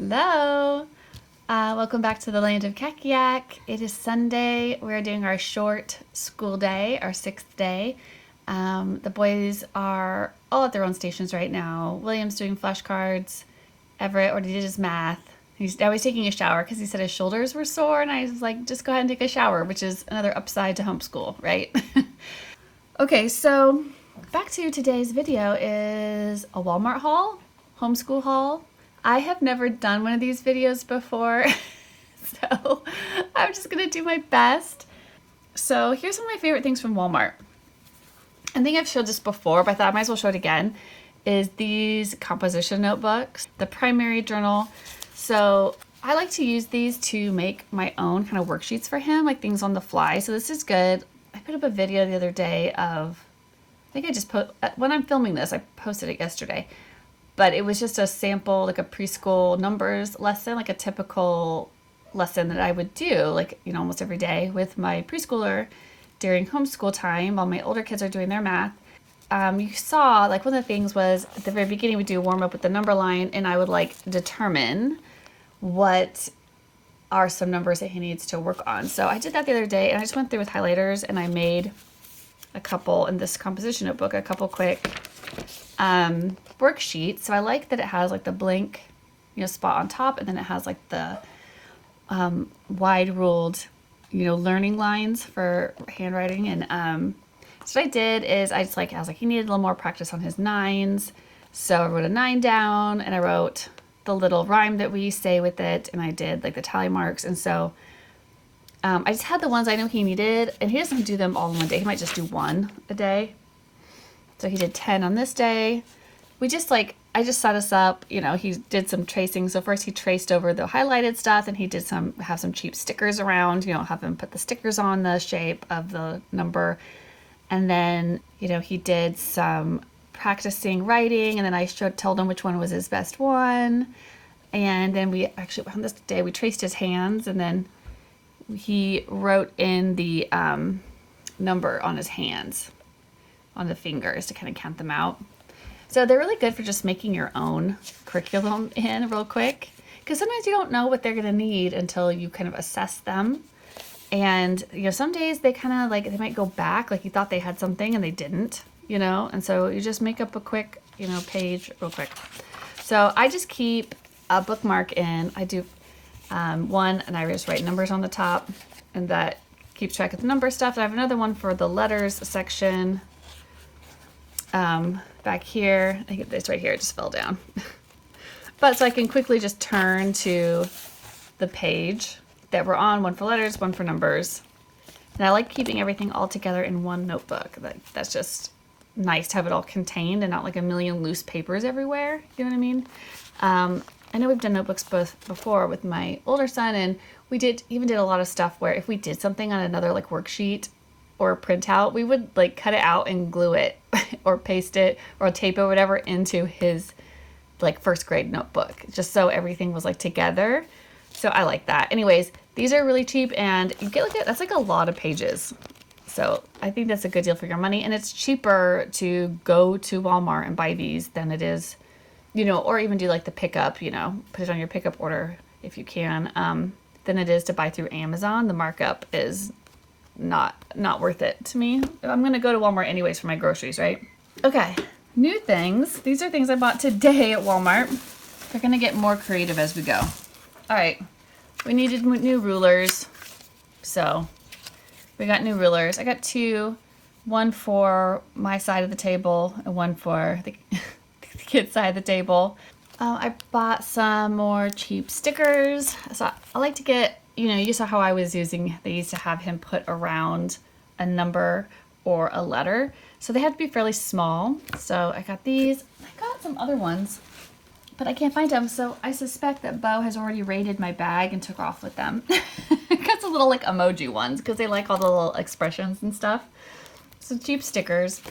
Hello! Welcome back to the land of Kakiak. It is Sunday. We're doing our short school day, our 6th day. The boys are all at their own stations right now. William's doing flashcards. Everett already did his math. Now he's taking a shower because he said his shoulders were sore, and I was like, just go ahead and take a shower, which is another upside to homeschool, right? Okay, so back to today's video is a Walmart haul, homeschool haul. I have never done one of these videos before, so I'm just gonna do my best. So here's some of my favorite things from Walmart. I think I've showed this before, but I thought I might as well show it again, is these composition notebooks, the primary journal. So I like to use these to make my own kind of worksheets for him, like things on the fly. So this is good. I put up a video the other day of, I think I just put, when I'm filming this, I posted it yesterday, but it was just a sample, like a preschool numbers lesson, like a typical lesson that I would do, like, you know, almost every day with my preschooler during homeschool time while my older kids are doing their math. You saw, like, one of the things was at the very beginning we do a warm up with the number line, and I would like determine what are some numbers that he needs to work on. So I did that the other day, and I just went through with highlighters and I made a couple in this composition notebook, a couple quick worksheets. So I like that it has like the blank, you know, spot on top, and then it has like the wide ruled, you know, learning lines for handwriting. And so what I did is I was like, he needed a little more practice on his nines. So I wrote a 9 down, and I wrote the little rhyme that we say with it, and I did like the tally marks. And so I just had the ones I know he needed, and he doesn't do them all in one day. He might just do one a day. So he did 10 on this day. We just like, I just set us up, you know, he did some tracing. So first he traced over the highlighted stuff, and he did have some cheap stickers around, you know, have him put the stickers on the shape of the number. And then, you know, he did some practicing writing, and then I told him which one was his best one. And then we actually, on this day, we traced his hands, and then he wrote in the number on his hands, on the fingers, to kind of count them out. So they're really good for just making your own curriculum in real quick, because sometimes you don't know what they're going to need until you kind of assess them. And, you know, some days they kind of like, they might go back, like you thought they had something and they didn't, you know, and so you just make up a quick, you know, page real quick. So I just keep a bookmark in. I do one, and I just write numbers on the top, and that keeps track of the number stuff. And I have another one for the letters section back here. I think it's right here, it just fell down. But so I can quickly just turn to the page that we're on, one for letters, one for numbers. And I like keeping everything all together in one notebook. That's just nice to have it all contained and not like a million loose papers everywhere. You know what I mean? I know we've done notebooks both before with my older son, and we even did a lot of stuff where if we did something on another like worksheet or a printout, we would like cut it out and glue it or paste it or tape it or whatever into his like 1st grade notebook, just so everything was like together. So I like that. Anyways, these are really cheap, and you get that's like a lot of pages. So I think that's a good deal for your money, and it's cheaper to go to Walmart and buy these than it is, you know, or even do like the pickup, you know, put it on your pickup order if you can, than it is to buy through Amazon. The markup is not worth it to me. I'm going to go to Walmart anyways for my groceries, right? Okay, new things. These are things I bought today at Walmart. They're going to get more creative as we go. All right, we needed new rulers, so we got new rulers. I got 2, one for my side of the table and one for the kids' side of the table. I bought some more cheap stickers. So I like to get, you know, you saw how I was using these to have him put around a number or a letter. So they had to be fairly small. So I got these. I got some other ones, but I can't find them. So I suspect that Bo has already raided my bag and took off with them. I got some little like emoji ones because they like all the little expressions and stuff. So cheap stickers.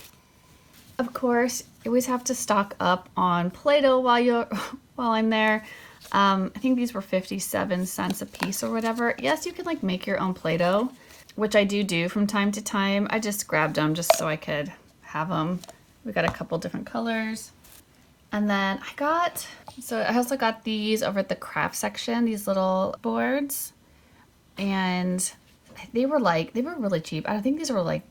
Of course, you always have to stock up on Play-Doh while I'm there. I think these were 57 cents a piece or whatever. Yes, you can like make your own Play-Doh, which I do from time to time. I just grabbed them just so I could have them. We got a couple different colors. And then I also got these over at the craft section, these little boards. And they were really cheap. I think these were like,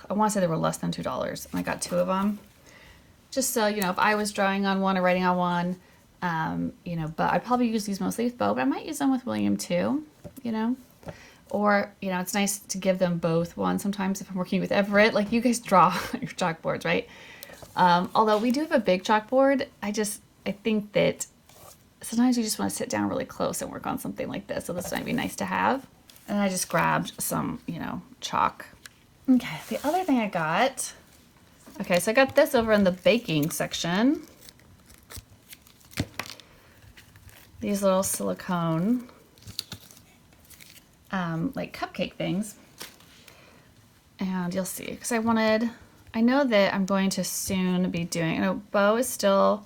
I want to say they were less than $2. And I got 2 of them. Just so, if I was drawing on one or writing on one, but I'd probably use these mostly with Bo, but I might use them with William too, Or, it's nice to give them both one sometimes if I'm working with Everett. Like, you guys draw your chalkboards, right? Although we do have a big chalkboard, I think that sometimes you just want to sit down really close and work on something like this. So this might be nice to have. And I just grabbed some, chalk. Okay, the other thing I got. Okay, so I got this over in the baking section. These little silicone, like cupcake things. And you'll see, because I know that I'm going to soon be doing, Bo is still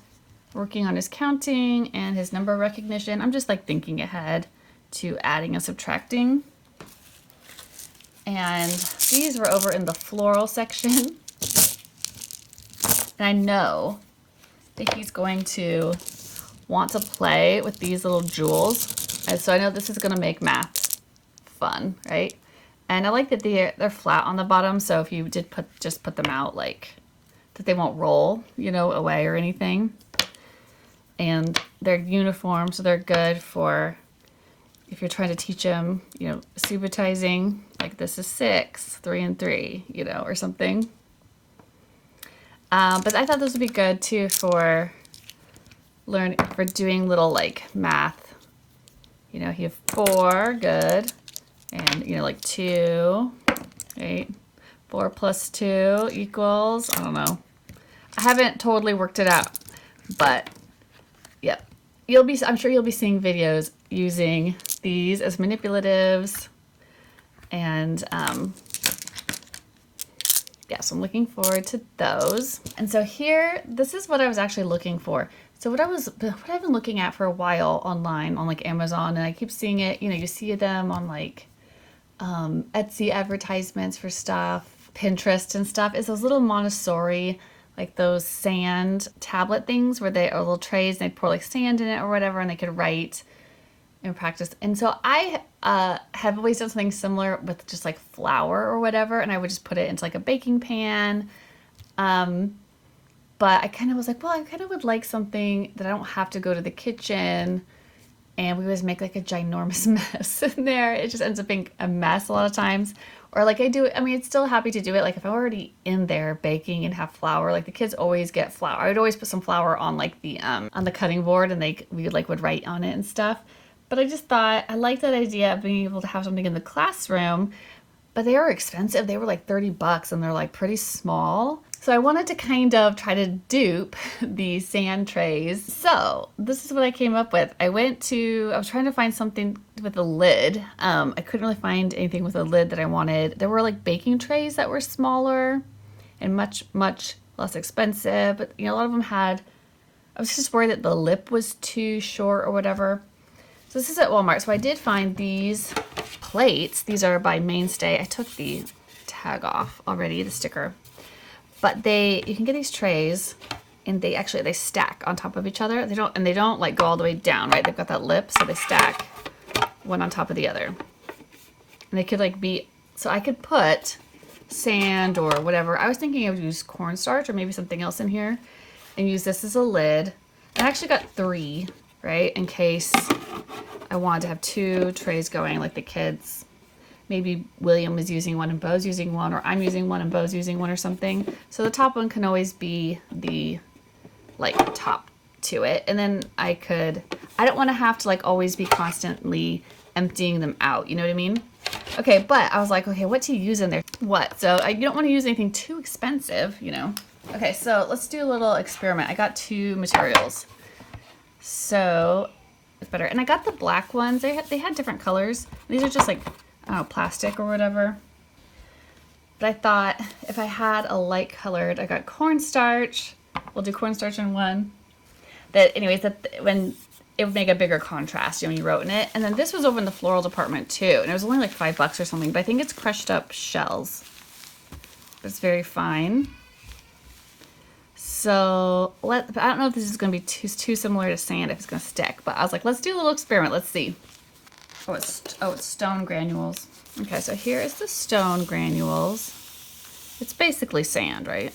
working on his counting and his number recognition. I'm just like thinking ahead to adding and subtracting. And these were over in the floral section. And I know that he's going to want to play with these little jewels. And so I know this is going to make math fun, right? And I like that they're flat on the bottom. So if you did just put them out, like that they won't roll, away or anything. And they're uniform, so they're good for if you're trying to teach them, subitizing, like this is 6, 3 and 3, or something. But I thought this would be good too for doing little like math. You have 4, good, and like 2, right? 4 plus 2 equals, I don't know. I haven't totally worked it out, but yep. I'm sure you'll be seeing videos using these as manipulatives. And so I'm looking forward to those. And so here, this is what I was actually looking for. So what I've been looking at for a while online on like Amazon, and I keep seeing it, you see them on like Etsy advertisements for stuff, Pinterest and stuff, is those little Montessori, like those sand tablet things where they are little trays and they pour like sand in it or whatever, and they could write and practice. And so I have always done something similar with just like flour or whatever, and I would just put it into like a baking pan. But I kind of was like, well, I kind of would like something that I don't have to go to the kitchen and we always make like a ginormous mess in there. It just ends up being a mess a lot of times. Or like it's still happy to do it. Like if I'm already in there baking and have flour, like the kids always get flour. I would always put some flour on like on the cutting board, and we would write on it and stuff. But I just thought I liked that idea of being able to have something in the classroom, but they are expensive. They were like $30 and they're like pretty small. So I wanted to kind of try to dupe these sand trays. So this is what I came up with. I was trying to find something with a lid. I couldn't really find anything with a lid that I wanted. There were like baking trays that were smaller and much, much less expensive. But a lot of them I was just worried that the lip was too short or whatever. So this is at Walmart. So I did find these plates. These are by Mainstay. I took the tag off already, the sticker. But you can get these trays, and they stack on top of each other. They don't like go all the way down, right? They've got that lip, so they stack one on top of the other. And they could so I could put sand or whatever. I was thinking I would use cornstarch or maybe something else in here and use this as a lid. I actually got 3, right? In case I wanted to have 2 trays going, like the kids. Maybe William is using one and Bo's using one, or I'm using one and Bo's using one or something. So the top one can always be the top to it. And then I don't want to have to always be constantly emptying them out. You know what I mean? Okay, but I was like, okay, what to use in there? What? So you don't want to use anything too expensive, Okay, so let's do a little experiment. I got 2 materials. So it's better. And I got the black ones. They had different colors. These are just plastic or whatever. But I thought if I had a light colored, I got cornstarch. We'll do cornstarch in one. When it would make a bigger contrast, when you wrote in it. And then this was over in the floral department too. And it was only like $5 or something, but I think it's crushed up shells. But it's very fine. So but I don't know if this is going to be too similar to sand, if it's going to stick. But I was like, let's do a little experiment. Let's see. Oh, it's stone granules. Okay, so here is the stone granules. It's basically sand, right?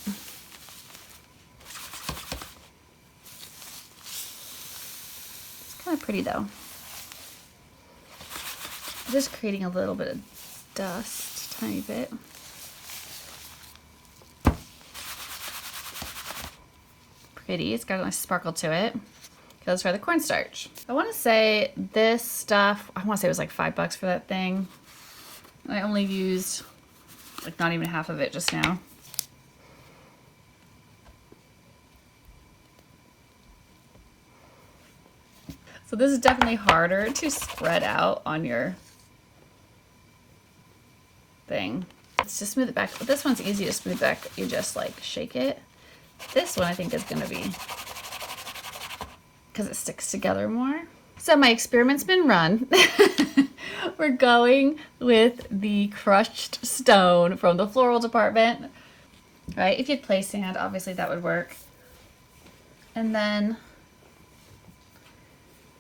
It's kind of pretty though. Just creating a little bit of dust, tiny bit. Pretty, it's got a nice sparkle to it. Okay, let's try the cornstarch. I want to say this stuff, I want to say it was like $5 for that thing. I only used like not even half of it just now. So this is definitely harder to spread out on your thing. Let's just smooth it back. But this one's easy to smooth back. You just like shake it. This one I think is going to be, because it sticks together more. So my experiment's been run. We're going with the crushed stone from the floral department, right? If you'd play sand, obviously that would work. And then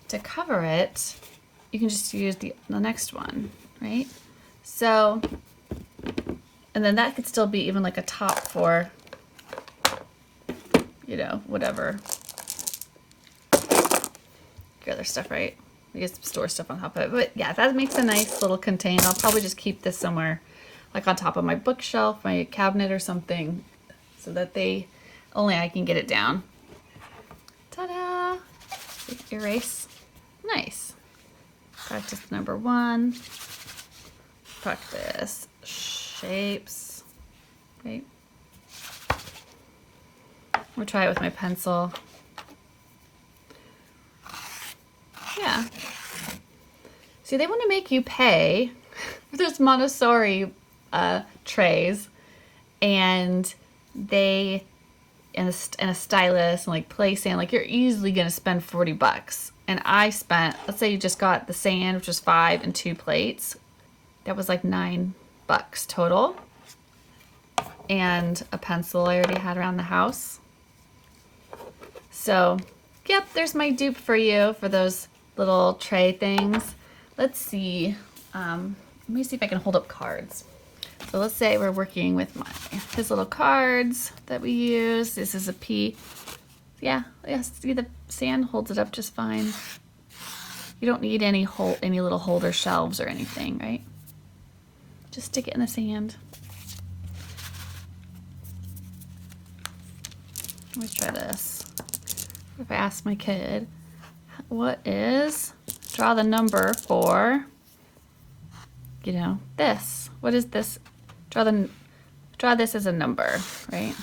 to cover it, you can just use the next one, right? So, and then that could still be even like a top for, you know, whatever. Your other stuff, right? I guess store stuff on top of it. But yeah, that makes a nice little container. I'll probably just keep this somewhere like on top of my bookshelf, my cabinet or something, so that only I can get it down. Ta-da! Erase. Nice. Practice number 1. Practice shapes. Right. We'll try it with my pencil. Yeah. See, they want to make you pay for those Montessori trays, and they and a stylus and like play sand. Like you're easily gonna spend $40. And I spent, let's say you just got the sand, which was 5 and 2 plates. That was like $9 total. And a pencil I already had around the house. So, yep, there's my dupe for you for those little tray things. Let's see. Let me see if I can hold up cards. So let's say we're working with his little cards that we use. This is a P. Yeah, see the sand holds it up just fine. You don't need any little holder shelves or anything, right? Just stick it in the sand. Let me try this. If I ask my kid, draw the number for, you know, this. What is this? Draw this as a number, right?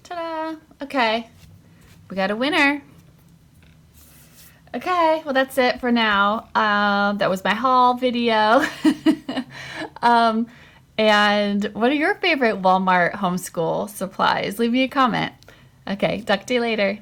Ta-da! Okay, we got a winner. Okay, well that's it for now. That was my haul video. And what are your favorite Walmart homeschool supplies? Leave me a comment. Okay, talk to you later.